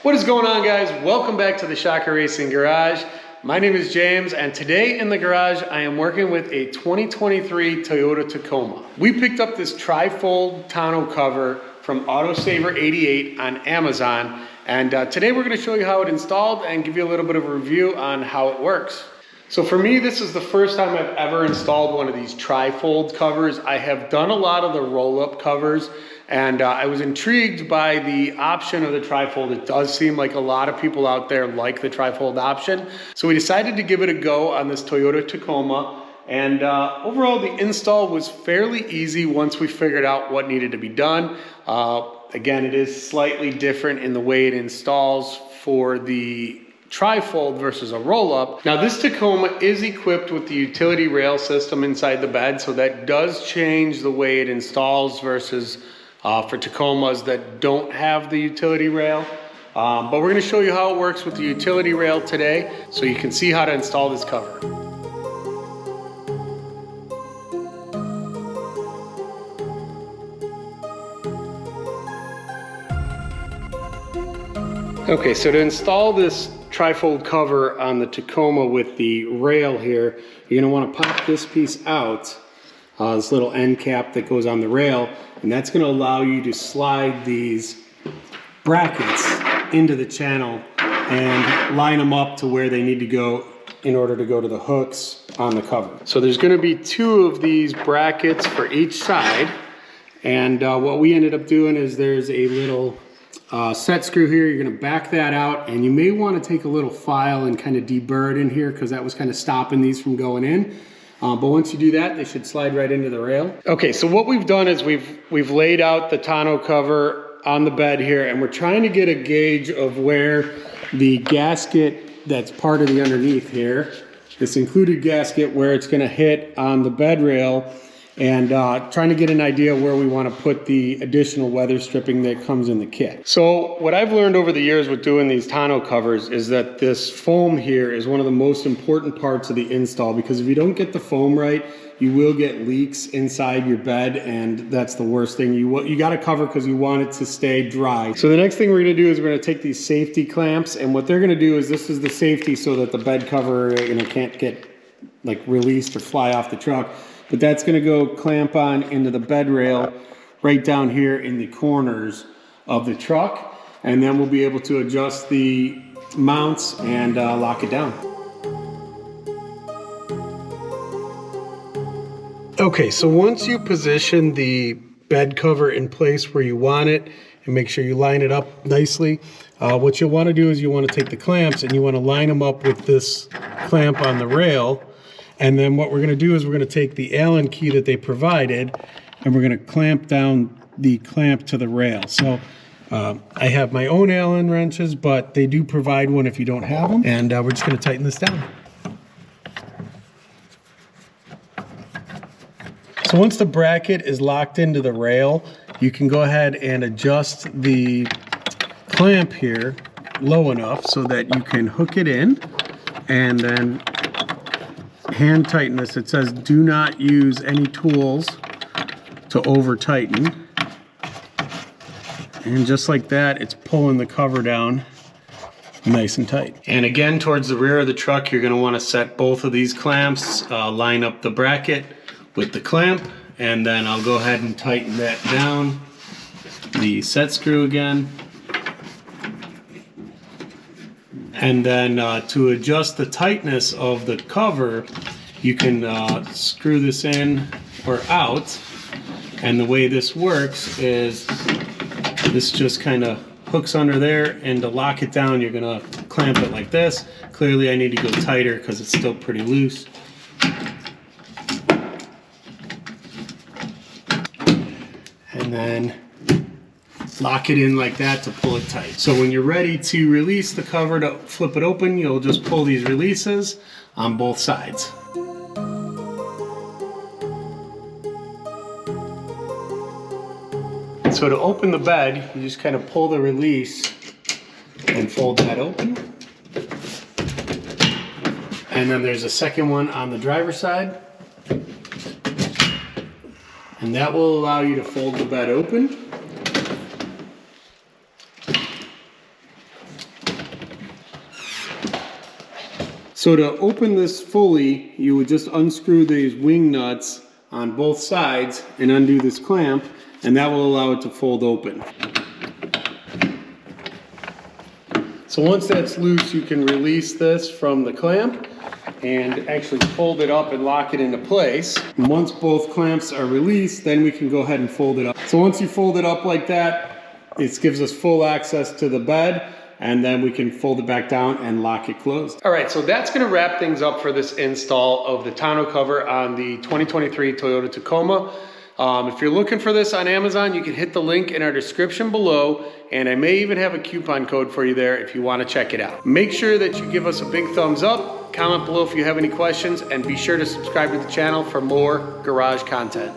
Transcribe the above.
What is going on, guys? Welcome back to the ShockerRacing garage. My name is James, and today in the garage I am working with a 2023 Toyota Tacoma. We picked up this tri-fold tonneau cover from AutoSaver88 on Amazon, and today we're going to show you how it installed and give you a little bit of a review on how it works. So for me, this is the first time I've ever installed one of these tri-fold covers. I have done a lot of the roll-up covers, and I was intrigued by the option of the tri-fold. It does seem like a lot of people out there like the tri-fold option. So we decided to give it a go on this Toyota Tacoma. And overall, the install was fairly easy once we figured out what needed to be done. Again, it is slightly different in the way it installs for the tri-fold versus a roll-up. Now this Tacoma is equipped with the utility rail system inside the bed, so that does change the way it installs versus for Tacomas that don't have the utility rail. But we're going to show you how it works with the utility rail today so you can see how to install this cover. Okay, so to install this tri-fold cover on the Tacoma with the rail here, you're going to want to pop this piece out, this little end cap that goes on the rail, and that's going to allow you to slide these brackets into the channel and line them up to where they need to go in order to go to the hooks on the cover. So there's going to be 2 of these brackets for each side, and what we ended up doing is there's a little set screw here. You're going to back that out, and you may want to take a little file and kind of deburr it in here because that was kind of stopping these from going in. But once you do that, they should slide right into the rail. Okay, so what we've done is we've laid out the tonneau cover on the bed here, and we're trying to get a gauge of where the gasket that's part of the underneath here, this included gasket, where it's going to hit on the bed rail, and trying to get an idea where we want to put the additional weather stripping that comes in the kit. So what I've learned over the years with doing these tonneau covers is that this foam here is one of the most important parts of the install, because if you don't get the foam right, you will get leaks inside your bed, and that's the worst thing. You got to cover because you want it to stay dry. So the next thing we're going to do is we're going to take these safety clamps, and what they're going to do is, this is the safety so that the bed cover can't get like released or fly off the truck. But that's going to go clamp on into the bed rail right down here in the corners of the truck, and then we'll be able to adjust the mounts and lock it down. Okay, so once you position the bed cover in place where you want it and make sure you line it up nicely, what you'll want to do is you want to take the clamps and you want to line them up with this clamp on the rail. And then what we're going to do is we're going to take the Allen key that they provided, and we're going to clamp down the clamp to the rail. So I have my own Allen wrenches, but they do provide one if you don't have them. And we're just going to tighten this down. So once the bracket is locked into the rail, you can go ahead and adjust the clamp here low enough so that you can hook it in, and then hand tighten this. It says do not use any tools to over tighten, and just like that, it's pulling the cover down nice and tight. And again, towards the rear of the truck, you're going to want to set both of these clamps, line up the bracket with the clamp, and then I'll go ahead and tighten that down, the set screw again. And then to adjust the tightness of the cover, you can screw this in or out. And the way this works is this just kind of hooks under there, and to lock it down, you're going to clamp it like this. Clearly I need to go tighter because it's still pretty loose. And then lock it in like that to pull it tight. So when you're ready to release the cover to flip it open, you'll just pull these releases on both sides. So to open the bed, you just kind of pull the release and fold that open. And then there's a second one on the driver's side. And that will allow you to fold the bed open. So to open this fully, you would just unscrew these wing nuts on both sides and undo this clamp, and that will allow it to fold open. So once that's loose, you can release this from the clamp and actually fold it up and lock it into place. And once both clamps are released, then we can go ahead and fold it up. So once you fold it up like that, it gives us full access to the bed, and then we can fold it back down and lock it closed. All right, so that's gonna wrap things up for this install of the tonneau cover on the 2023 Toyota Tacoma. If you're looking for this on Amazon, you can hit the link in our description below, and I may even have a coupon code for you there if you wanna check it out. Make sure that you give us a big thumbs up, comment below if you have any questions, and be sure to subscribe to the channel for more garage content.